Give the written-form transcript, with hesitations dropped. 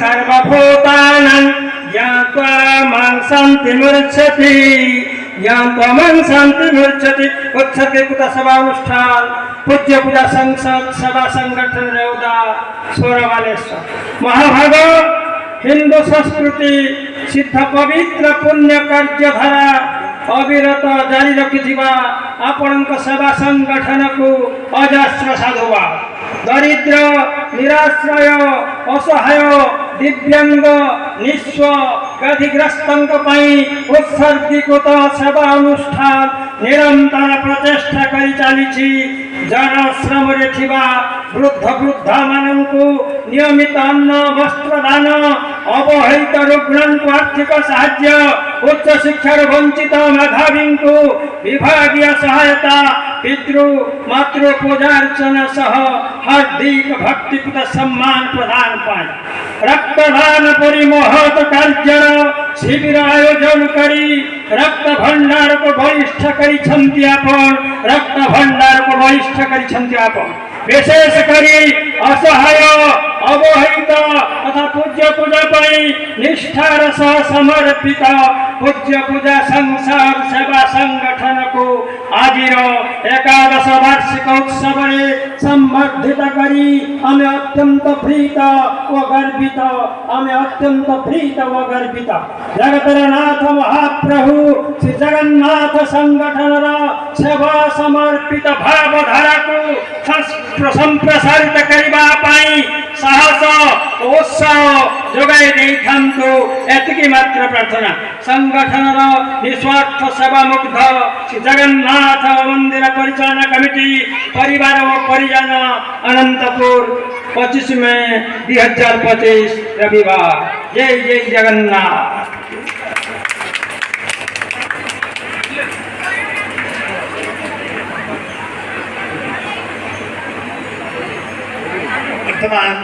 सर्वभूतानां ज्ञात्वा मां शान्तिमुच्यते ज्ञात्वा मां शान्तिमुच्यते। उत्सव कुत सभानुष्ठान पूज्य पूजा संसद सभा संगठन रेवदा सोरवालेश्वर महाभाग हिंदू संस्कृति सिद्ध पवित्र पुण्य कार्यधारा अविरत जारी रखिथिबा आपणक सेवा संगठन को अजस्र साधुवाद। दरिद्र निराश्रय असहाय दिव्यांग निस्व व्याधिग्रस्तंक उत्सर्गीकृत सेवा अनुष्ठान निरंतर प्रचेष्टा करी चली। जनाश्रम वृद्ध वृद्धा मानू नियमित अन्न वस्त्र दान अवहेलित रुग्ण को आर्थिक साहाय्य उच्च शिक्षार वंचित मेधावी को विभागीय सहायता पितृ मातृ पूजार्चना सह हार्दिक भक्तिपूत सम्मान प्रदान पाए। रक्तदान परि महत् कार्य शिविर आयोजन करी रक्त भंडार को बलिष्ठ करी रक्त भंडार को बलिष्ठ करी विशेष करी असहाय अवहेलित तथा पूज्य पूजा निष्ठार सह समर्पित पूज्य पूजा संसार सेवा संगठन को आज एकादश वार्षिक उत्सव संवर्धित करी आमे अत्यंत प्रीत व गर्वित जगतरनाथ महाप्रभु श्री जगन्नाथ संगठन सेवा समर्पित भावधारा को संप्रसारित करने साहस उत्साह जोगाई देखांतु एतिकी मात्र प्रार्थना। संगठन निस्वार्थ सेवा मुग्ध श्री जगन्नाथ मंदिर परिचालन कमिटी परिवार व परिजन अनंतपुर 25 मई 2025 रविवार। जय जय जगन्नाथ। वर्तमान